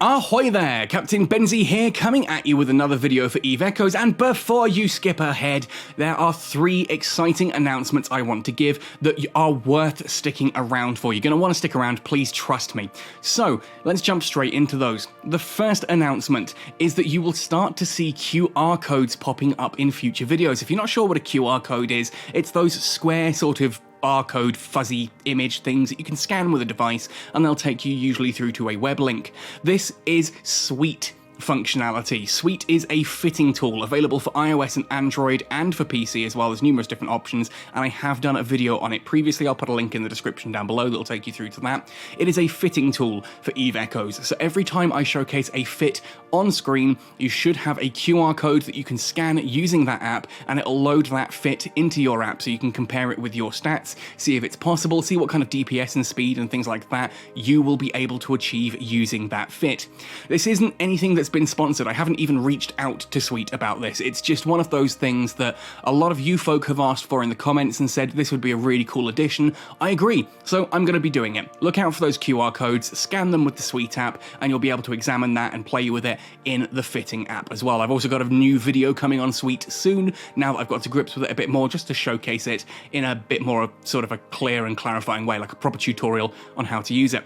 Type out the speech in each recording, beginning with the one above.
Ahoy there, Captain Benzie here, coming at you with another video for Eve Echoes, and before you skip ahead, there are 3 exciting announcements I want to give that are worth sticking around for. You're going to want to stick around, please trust me. So, let's jump straight into those. The first announcement is that you will start to see QR codes popping up in future videos. If you're not sure what a QR code is, it's those square sort of barcode fuzzy image things that you can scan with a device and they'll take you usually through to a web link. This is sweet functionality. Sweet is a fitting tool available for iOS and Android and for PC as well. There's numerous different options and I have done a video on it previously. I'll put a link in the description down below that'll take you through to that. It is a fitting tool for Eve Echoes. So every time I showcase a fit on screen, you should have a QR code that you can scan using that app and it'll load that fit into your app so you can compare it with your stats, see if it's possible, see what kind of DPS and speed and things like that you will be able to achieve using that fit. This isn't anything that's been sponsored. I haven't even reached out to Sweet about this. It's just one of those things that a lot of you folk have asked for in the comments and said this would be a really cool addition. I agree, so I'm going to be doing it. Look out for those QR codes, scan them with the Sweet app, and you'll be able to examine that and play with it in the fitting app as well. I've also got a new video coming on Sweet soon, now that I've got to grips with it a bit more, just to showcase it in a bit more sort of a clear and clarifying way, like a proper tutorial on how to use it.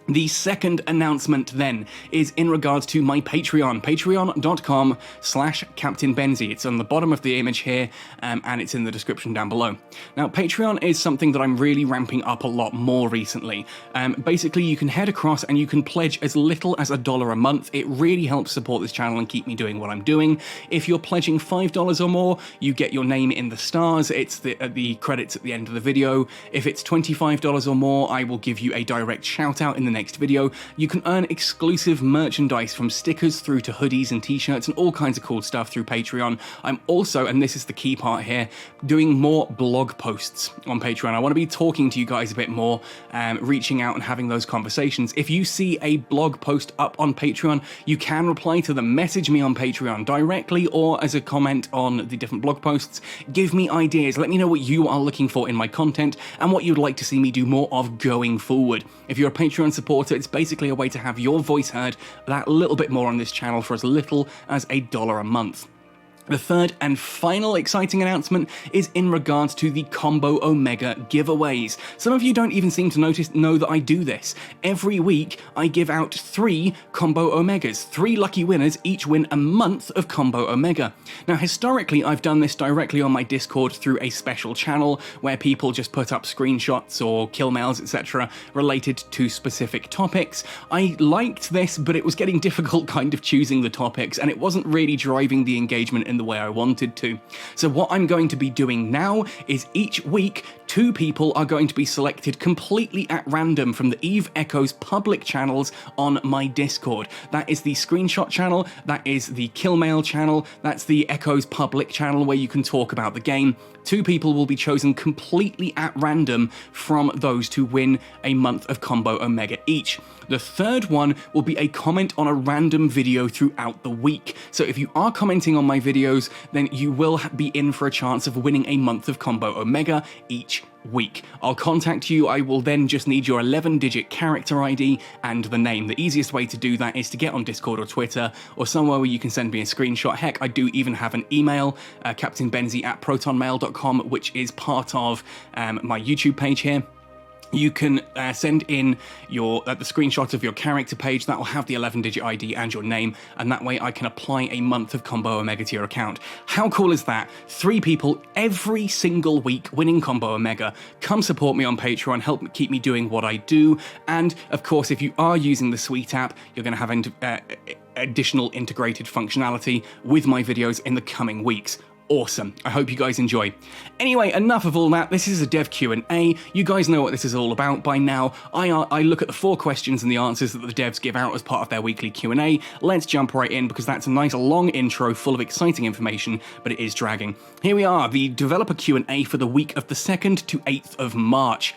The second announcement then is in regards to my Patreon, patreon.com/CaptainBenzie. It's on the bottom of the image here and it's in the description down below. Now, Patreon is something that I'm really ramping up a lot more recently. Basically, you can head across and you can pledge as little as $1 a month. It really helps support this channel and keep me doing what I'm doing. If you're pledging $5 or more, you get your name in the stars. It's the credits at the end of the video. If it's $25 or more, I will give you a direct shout out in the next video. You can earn exclusive merchandise from stickers through to hoodies and t-shirts and all kinds of cool stuff through Patreon. I'm also, and this is the key part here, doing more blog posts on Patreon. I want to be talking to you guys a bit more, reaching out and having those conversations. If you see a blog post up on Patreon, you can reply to them, message me on Patreon directly or as a comment on the different blog posts. Give me ideas, let me know what you are looking for in my content and what you'd like to see me do more of going forward. If you're a Patreon supporter, it's basically a way to have your voice heard that little bit more on this channel for as little as $1 a month. The third and final exciting announcement is in regards to the Combo Omega giveaways. Some of you don't even seem to know that I do this. Every week, I give out 3 Combo Omegas. 3 lucky winners each win a month of Combo Omega. Now, historically, I've done this directly on my Discord through a special channel where people just put up screenshots or kill mails, etc. related to specific topics. I liked this, but it was getting difficult kind of choosing the topics, and it wasn't really driving the engagement in the way I wanted to. So what I'm going to be doing now is each week 2 people are going to be selected completely at random from the Eve Echoes public channels on my Discord. That is the screenshot channel, that is the kill mail channel, that's the Echoes public channel where you can talk about the game. 2 people will be chosen completely at random from those to win a month of Combo Omega each. The third one will be a comment on a random video throughout the week. So if you are commenting on my videos, then you will be in for a chance of winning a month of Combo Omega each week. I'll contact you. I will then just need your 11-digit character ID and the name. The easiest way to do that is to get on Discord or Twitter or somewhere where you can send me a screenshot. Heck, I do even have an email, captainbenzie@protonmail.com, which is part of my YouTube page here. You can send in the screenshot of your character page. That will have the 11-digit ID and your name, and that way I can apply a month of Combo Omega to your account. How cool is that? 3 people every single week winning Combo Omega. Come support me on Patreon, help keep me doing what I do, and of course, if you are using the Sweet app, you're going to have additional integrated functionality with my videos in the coming weeks. Awesome. I hope you guys enjoy. Anyway, enough of all that. This is a dev Q&A. You guys know what this is all about by now. I look at the 4 questions and the answers that the devs give out as part of their weekly Q&A. Let's jump right in because that's a nice long intro full of exciting information, but it is dragging. Here we are, the developer Q&A for the week of the 2nd to 8th of March.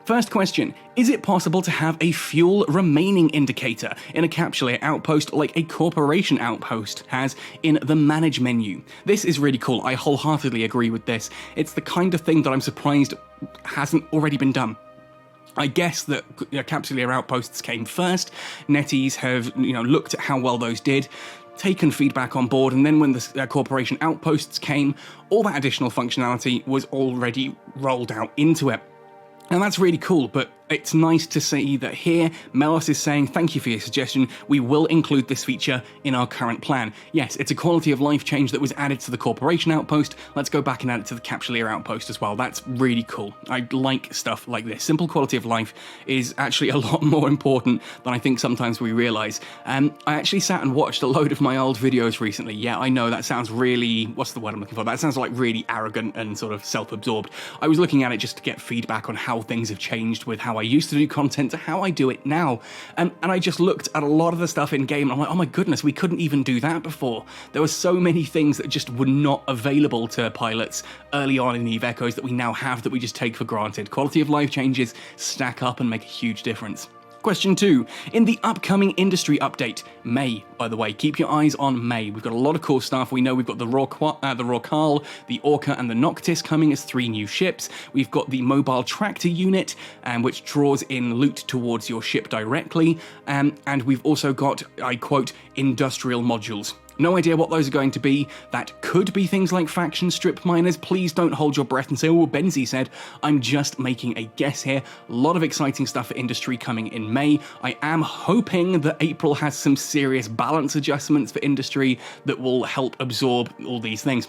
First question, is it possible to have a fuel remaining indicator in a Capsuleer outpost like a corporation outpost has in the manage menu? This is really cool. I wholeheartedly agree with this. It's the kind of thing that I'm surprised hasn't already been done. I guess that Capsuleer Outposts came first. NetEase have looked at how well those did, taken feedback on board, and then when the Corporation Outposts came, all that additional functionality was already rolled out into it. And that's really cool, but it's nice to see that here, Melos is saying, thank you for your suggestion, we will include this feature in our current plan. Yes, it's a quality of life change that was added to the Corporation Outpost, let's go back and add it to the Capsuleer Outpost as well. That's really cool. I like stuff like this. Simple quality of life is actually a lot more important than I think sometimes we realise. I actually sat and watched a load of my old videos recently. Yeah, I know, that sounds really, what's the word I'm looking for? That sounds like really arrogant and sort of self-absorbed. I was looking at it just to get feedback on how things have changed with how I used to do content to how I do it now. And I just looked at a lot of the stuff in game and I'm like, oh my goodness, we couldn't even do that before. There were so many things that just were not available to pilots early on in Eve Echoes that we now have that we just take for granted. Quality of life changes stack up and make a huge difference. Question 2. In the upcoming industry update, May, by the way, keep your eyes on May. We've got a lot of cool stuff. We know we've got the Rorqual, the Orca, and the Noctis coming as 3 new ships. We've got the mobile tractor unit, which draws in loot towards your ship directly. And we've also got, I quote, industrial modules. No idea what those are going to be. That could be things like faction strip miners. Please don't hold your breath and say, oh, Benzie said. I'm just making a guess here. A lot of exciting stuff for industry coming in May. I am hoping that April has some serious balance adjustments for industry that will help absorb all these things.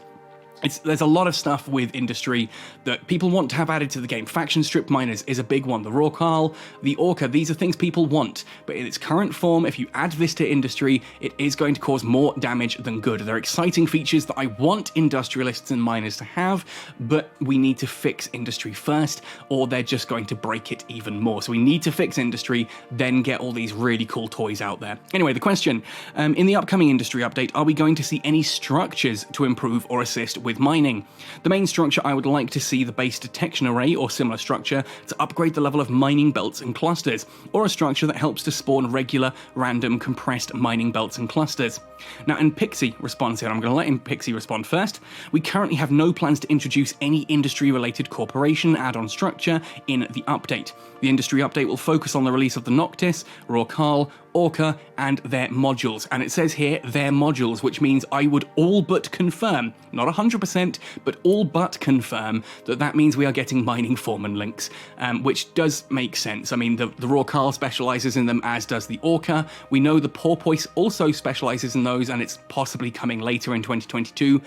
There's a lot of stuff with industry that people want to have added to the game. Faction strip miners is a big one. The Rorqual, the Orca, these are things people want. But in its current form, if you add this to industry, it is going to cause more damage than good. They're exciting features that I want industrialists and miners to have, but we need to fix industry first, or they're just going to break it even more. So we need to fix industry, then get all these really cool toys out there. Anyway, the question, in the upcoming industry update, are we going to see any structures to improve or assist with mining? The main structure, I would like to see the base detection array or similar structure to upgrade the level of mining belts and clusters, or a structure that helps to spawn regular, random, compressed mining belts and clusters. Now, in Pixie responds here, I'm going to let Pixie respond first. We currently have no plans to introduce any industry-related corporation add-on structure in the update. The industry update will focus on the release of the Noctis, Rorqual, Orca, and their modules. And it says here, their modules, which means I would all but confirm, not 100%, but all but confirm that means we are getting mining foreman links, which does make sense. I mean, the Rorqual specializes in them, as does the Orca. We know the Porpoise also specializes in those, and it's possibly coming later in 2022.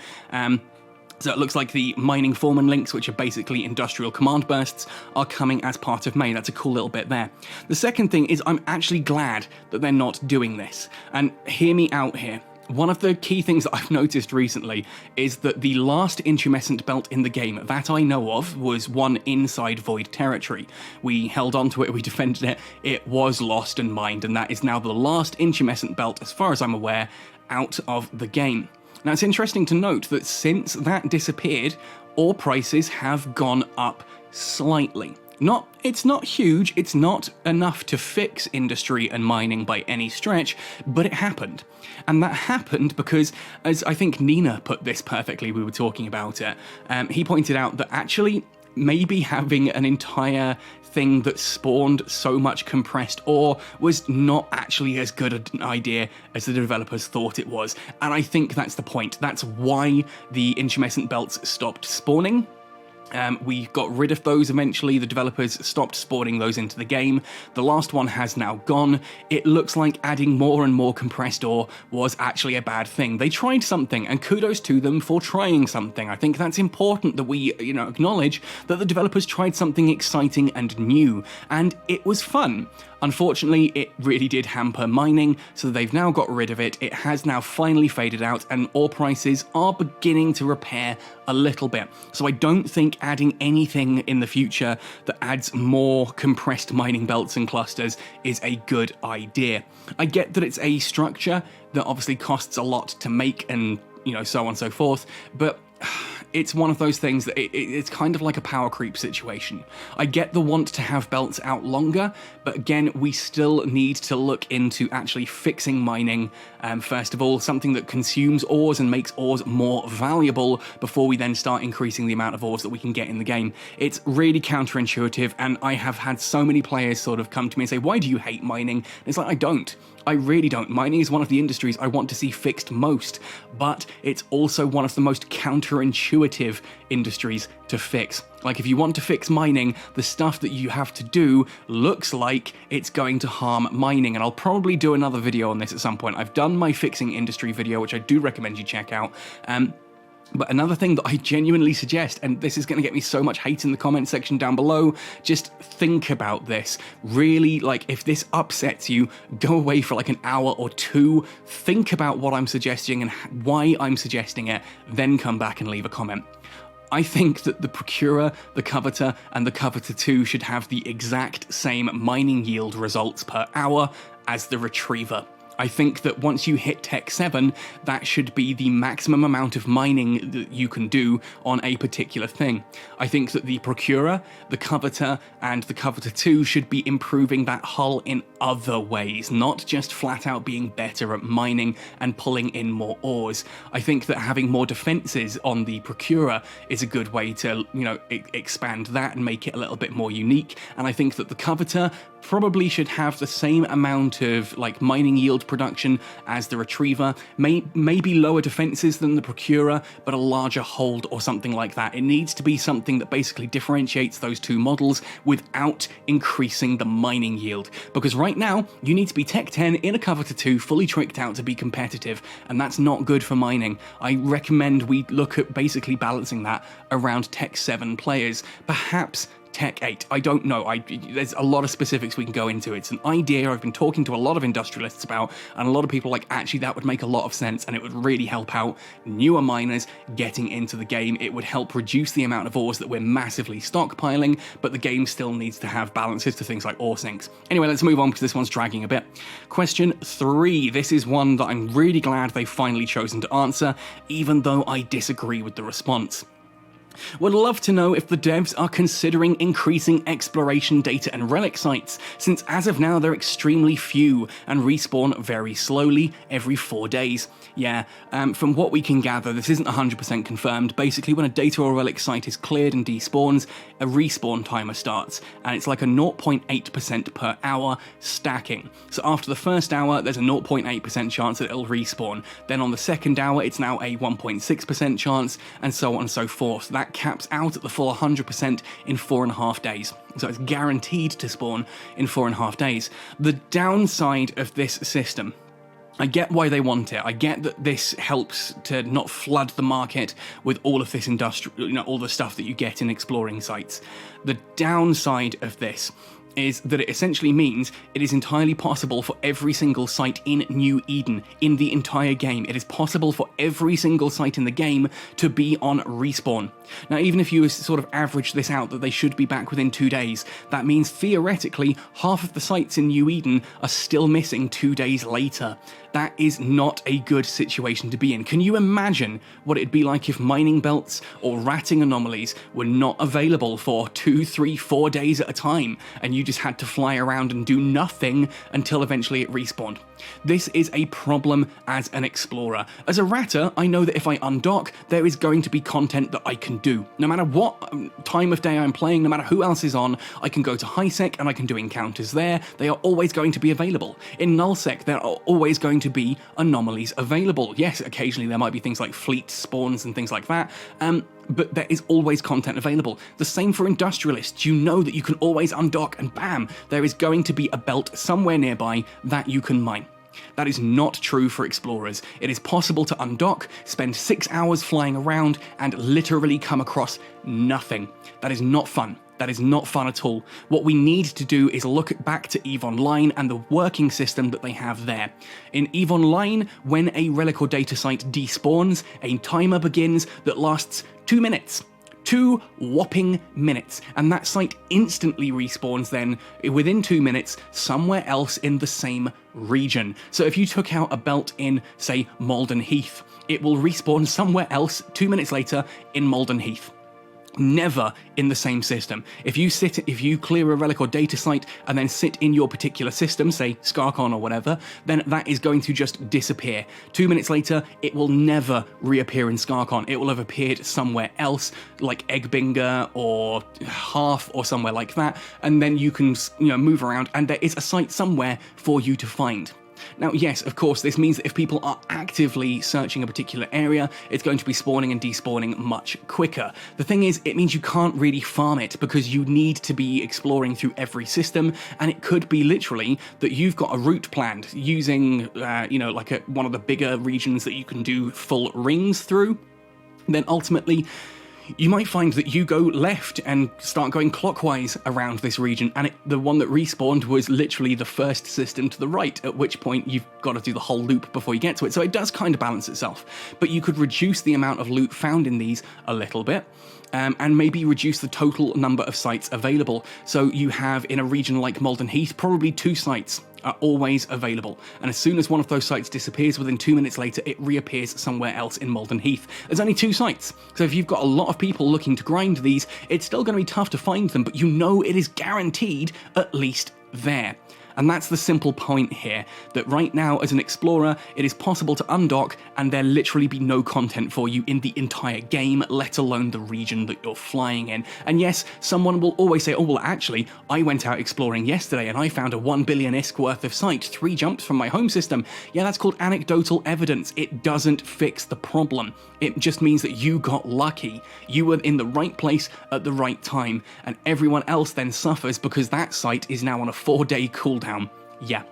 So it looks like the mining foreman links, which are basically industrial command bursts, are coming as part of May. That's a cool little bit there. The second thing is I'm actually glad that they're not doing this. And hear me out here. One of the key things that I've noticed recently is that the last intumescent belt in the game that I know of was one inside Void territory. We held on to it, we defended it, it was lost and mined, and that is now the last intumescent belt, as far as I'm aware, out of the game. Now, it's interesting to note that since that disappeared, ore prices have gone up slightly. It's not huge, it's not enough to fix industry and mining by any stretch, but it happened. And that happened because, as I think Nina put this perfectly, we were talking about it, he pointed out that actually maybe having an entire thing that spawned so much compressed ore was not actually as good an idea as the developers thought it was. And I think that's the point. That's why the intumescent belts stopped spawning. We got rid of those eventually. The developers stopped spawning those into the game. The last one has now gone. It looks like adding more and more compressed ore was actually a bad thing. They tried something, and kudos to them for trying something. I think that's important that we, acknowledge that the developers tried something exciting and new, and it was fun. Unfortunately, it really did hamper mining, so they've now got rid of it. It has now finally faded out, and ore prices are beginning to repair a little bit. So I don't think adding anything in the future that adds more compressed mining belts and clusters is a good idea. I get that it's a structure that obviously costs a lot to make and so on and so forth, but it's one of those things that it's kind of like a power creep situation. I get the want to have belts out longer, but again, we still need to look into actually fixing mining. First of all, something that consumes ores and makes ores more valuable before we then start increasing the amount of ores that we can get in the game. It's really counterintuitive, and I have had so many players sort of come to me and say, why do you hate mining? And it's like, I don't. I really don't. Mining is one of the industries I want to see fixed most, but it's also one of the most counterintuitive industries to fix. Like, if you want to fix mining, the stuff that you have to do looks like it's going to harm mining, and I'll probably do another video on this at some point. I've done my fixing industry video, which I do recommend you check out. But another thing that I genuinely suggest, and this is going to get me so much hate in the comment section down below, just think about this. Really, like, if this upsets you, go away for like an hour or two, think about what I'm suggesting and why I'm suggesting it, then come back and leave a comment. I think that the Procurer, the Coveter, and the Coveter 2 should have the exact same mining yield results per hour as the Retriever. I think that once you hit Tech 7, that should be the maximum amount of mining that you can do on a particular thing. I think that the Procurer, the Coveter, and the Coveter 2 should be improving that hull in other ways, not just flat out being better at mining and pulling in more ores. I think that having more defenses on the Procurer is a good way to, you know, expand that and make it a little bit more unique. And I think that the Coveter probably should have the same amount of like mining yield production as the Retriever, maybe lower defenses than the Procurer, but a larger hold or something like that. It needs to be something that basically differentiates those two models without increasing the mining yield, because right now you need to be Tech 10 in a Coveter 2 fully tricked out to be competitive, and that's not good for mining. I recommend we look at basically balancing that around Tech 7 players, perhaps Tech 8. I don't know. There's a lot of specifics we can go into. It's an idea I've been talking to a lot of industrialists about, and a lot of people are like, actually, that would make a lot of sense, and it would really help out newer miners getting into the game. It would help reduce the amount of ores that we're massively stockpiling, but the game still needs to have balances to things like ore sinks. Anyway, let's move on because this one's dragging a bit. Question 3. This is one that I'm really glad they've finally chosen to answer, even though I disagree with the response. Would love to know if the devs are considering increasing exploration data and relic sites, since as of now they're extremely few and respawn very slowly every 4 days. Yeah, from what we can gather, this isn't 100% confirmed. Basically, when a data or relic site is cleared and despawns, a respawn timer starts, and it's like a 0.8% per hour stacking. So after the first hour, there's a 0.8% chance that it'll respawn. Then on the second hour, it's now a 1.6% chance, and so on and so forth. That caps out at the full 100% in 4.5 days. So it's guaranteed to spawn in 4.5 days. The downside of this system, I get why they want it. I get that this helps to not flood the market with all of this industrial, you know, all the stuff that you get in exploring sites. The downside of this is that it essentially means it is entirely possible for every single site in New Eden, in the entire game. It is possible for every single site in the game to be on respawn. Now, even if you sort of average this out that they should be back within 2 days, that means theoretically half of the sites in New Eden are still missing 2 days later. That is not a good situation to be in. Can you imagine what it'd be like if mining belts or ratting anomalies were not available for 2, 3, 4 days at a time, and you just had to fly around and do nothing until eventually it respawned? This is a problem as an explorer. As a ratter, I know that if I undock, there is going to be content that I can do. No matter what time of day I'm playing, no matter who else is on, I can go to HighSec and I can do encounters there. They are always going to be available. In NullSec, there are always going to be anomalies available. Yes, occasionally there might be things like fleet spawns and things like that, but there is always content available. The same for industrialists. You know that you can always undock and bam, there is going to be a belt somewhere nearby that you can mine. That is not true for explorers. It is possible to undock, spend 6 hours flying around, and literally come across nothing. That is not fun. That is not fun at all. What we need to do is look back to EVE Online and the working system that they have there. In EVE Online, when a relic or data site despawns, a timer begins that lasts 2 minutes. 2 whopping minutes, and that site instantly respawns then within 2 minutes somewhere else in the same region. So if you took out a belt in, say, Malden Heath, it will respawn somewhere else 2 minutes later in Malden Heath. Never in the same system. If you clear a relic or data site and then sit in your particular system, say Scarcon or whatever, then that is going to just disappear. 2 minutes later, it will never reappear in Scarcon. It will have appeared somewhere else, like Eggbinger or Half or somewhere like that, and then you can, move around, and there is a site somewhere for you to find. Now, yes, of course, this means that if people are actively searching a particular area, it's going to be spawning and despawning much quicker. The thing is, it means you can't really farm it because you need to be exploring through every system, and it could be literally that you've got a route planned using, one of the bigger regions that you can do full rings through. Then ultimately, you might find that you go left and start going clockwise around this region, and the one that respawned was literally the first system to the right, at which point you've got to do the whole loop before you get to it. So it does kind of balance itself. But you could reduce the amount of loot found in these a little bit, and maybe reduce the total number of sites available. So you have, in a region like Malden Heath, probably 2 sites are always available, and as soon as one of those sites disappears, within 2 minutes later it reappears somewhere else in Malden Heath. There's only 2 sites, so if you've got a lot of people looking to grind these, it's still going to be tough to find them, but you know it is guaranteed at least there. And that's the simple point here, that right now as an explorer, it is possible to undock and there literally be no content for you in the entire game, let alone the region that you're flying in. And yes, someone will always say, oh, well, actually, I went out exploring yesterday and I found a 1 billion ISK worth of site, 3 jumps from my home system. Yeah, that's called anecdotal evidence. It doesn't fix the problem. It just means that you got lucky. You were in the right place at the right time, and everyone else then suffers because that site is now on a 4-day cooldown. Yeah.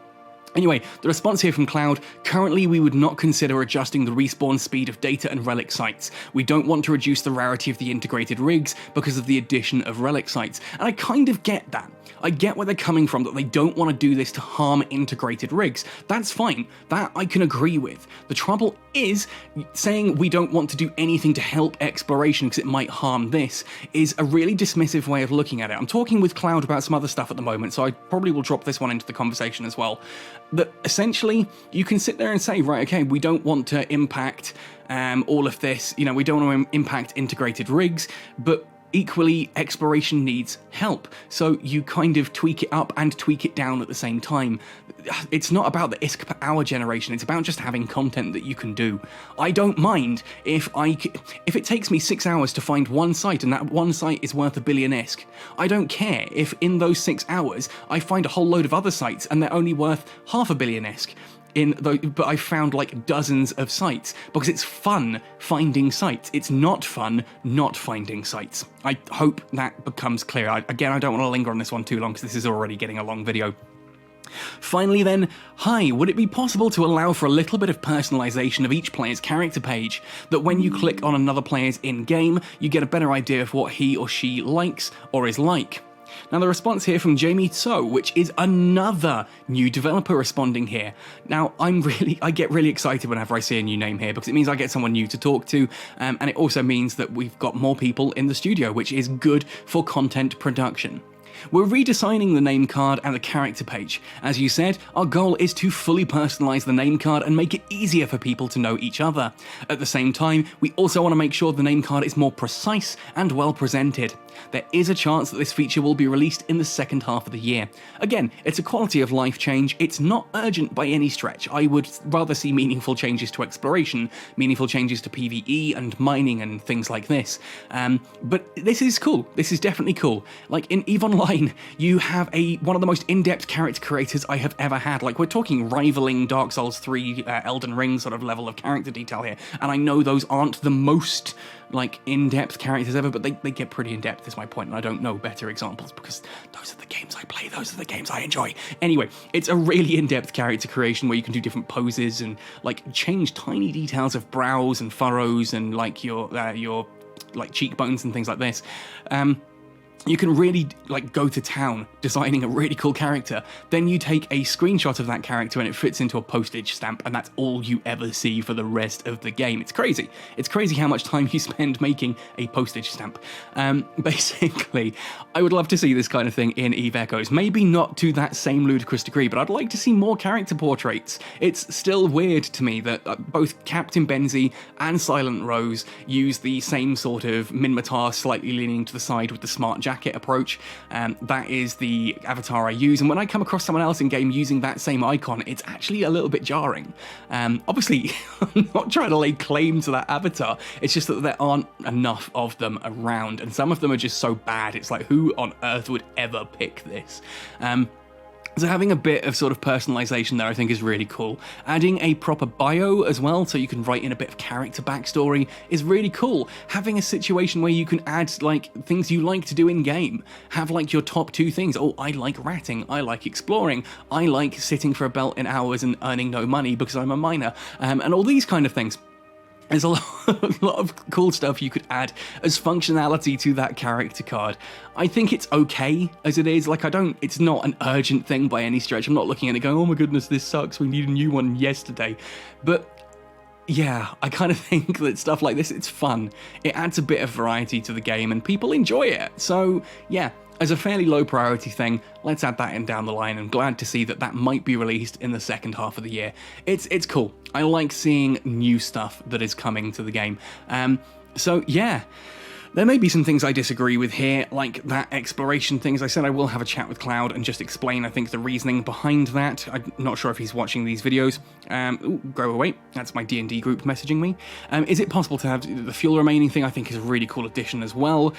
Anyway, the response here from Cloud: currently we would not consider adjusting the respawn speed of data and relic sites. We don't want to reduce the rarity of the integrated rigs because of the addition of relic sites. And I kind of get that. I get where they're coming from, that they don't want to do this to harm integrated rigs. That's fine. That I can agree with. The trouble is, saying we don't want to do anything to help exploration because it might harm this is a really dismissive way of looking at it. I'm talking with Cloud about some other stuff at the moment, so I probably will drop this one into the conversation as well. That essentially, you can sit there and say, right, okay, we don't want to impact all of this, we don't want to impact integrated rigs, but equally, exploration needs help, so you kind of tweak it up and tweak it down at the same time. It's not about the ISK per hour generation, it's about just having content that you can do. I don't mind if it takes me 6 hours to find one site and that one site is worth 1 billion ISK. I don't care if in those 6 hours I find a whole load of other sites and they're only worth 500 million ISK. But I found like dozens of sites because it's fun finding sites. It's not fun not finding sites. I hope that becomes clear. Again, I don't want to linger on this one too long because this is already getting a long video. Finally then, hi, would it be possible to allow for a little bit of personalisation of each player's character page? That when you click on another player's in-game, you get a better idea of what he or she likes or is like. Now the response here from Jamie Tso, which is another new developer responding here. Now I get really excited whenever I see a new name here because it means I get someone new to talk to, and it also means that we've got more people in the studio, which is good for content production. We're redesigning the name card and the character page. As you said, our goal is to fully personalize the name card and make it easier for people to know each other. At the same time, we also want to make sure the name card is more precise and well presented. There is a chance that this feature will be released in the second half of the year. Again, it's a quality of life change, it's not urgent by any stretch. I would rather see meaningful changes to exploration, meaningful changes to PvE and mining and things like this. But this is cool, this is definitely cool. Like in EVE Online, you have one of the most in-depth character creators I have ever had. Like we're talking rivaling Dark Souls 3, Elden Ring sort of level of character detail here. And I know those aren't the most like in-depth characters ever, but they get pretty in-depth is my point, and I don't know better examples because those are the games I play, those are the games I enjoy. Anyway, it's a really in-depth character creation where you can do different poses and like change tiny details of brows and furrows and like your like cheekbones and things like this. you can really like go to town designing a really cool character. Then you take a screenshot of that character and it fits into a postage stamp, and that's all you ever see for the rest of the game. It's crazy. It's crazy how much time you spend making a postage stamp. Basically, I would love to see this kind of thing in EVE Echoes. Maybe not to that same ludicrous degree, but I'd like to see more character portraits. It's still weird to me that both Captain Benzie and Silent Rose use the same sort of Minmatar slightly leaning to the side with the smart jacket approach. That is the avatar I use, and when I come across someone else in game using that same icon, it's actually a little bit jarring. Obviously, I'm not trying to lay claim to that avatar, it's just that there aren't enough of them around, and some of them are just so bad, it's like, who on earth would ever pick this? So having a bit of sort of personalization there I think is really cool. Adding a proper bio as well, so you can write in a bit of character backstory, is really cool. Having a situation where you can add like things you like to do in game. Have like your top 2 things. Oh, I like ratting, I like exploring, I like sitting for a belt in hours and earning no money because I'm a miner, and all these kind of things. There's a lot of cool stuff you could add as functionality to that character card. I think it's okay as it is. Like, it's not an urgent thing by any stretch. I'm not looking at it going, oh my goodness, this sucks, we need a new one yesterday. But yeah, I kind of think that stuff like this, it's fun. It adds a bit of variety to the game and people enjoy it. So yeah, as a fairly low priority thing, let's add that in down the line. I'm glad to see that that might be released in the second half of the year. It's cool. I like seeing new stuff that is coming to the game. So yeah, there may be some things I disagree with here, like that exploration thing. As I said, I will have a chat with Cloud and just explain, I think, the reasoning behind that. I'm not sure if he's watching these videos. Ooh, go away. That's my D&D group messaging me. Is it possible to have the fuel remaining thing? I think is a really cool addition as well.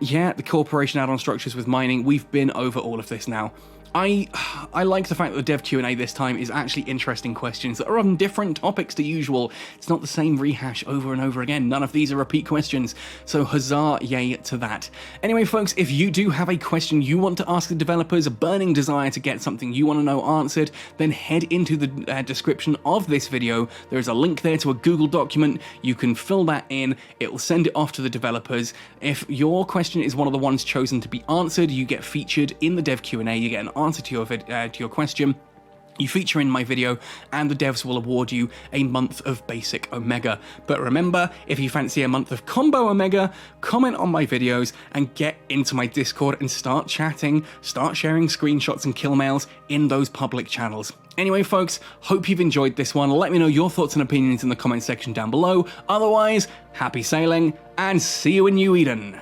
Yeah, the corporation add-on structures with mining. We've been over all of this now. I like the fact that the dev Q&A this time is actually interesting questions that are on different topics to usual. It's not the same rehash over and over again. None of these are repeat questions, so huzzah yay to that. Anyway folks, if you do have a question you want to ask the developers, a burning desire to get something you want to know answered, then head into the description of this video. There's a link there to a Google document. You can fill that in, it will send it off to the developers. If your question is one of the ones chosen to be answered, you get featured in the dev Q&A, you get an answer to your question. You feature in my video, and the devs will award you a month of basic Omega. But remember, if you fancy a month of combo Omega, comment on my videos and get into my Discord and start chatting, start sharing screenshots and kill mails in those public channels. Anyway folks, hope you've enjoyed this one. Let me know your thoughts and opinions in the comment section down below. Otherwise, happy sailing, and see you in New Eden.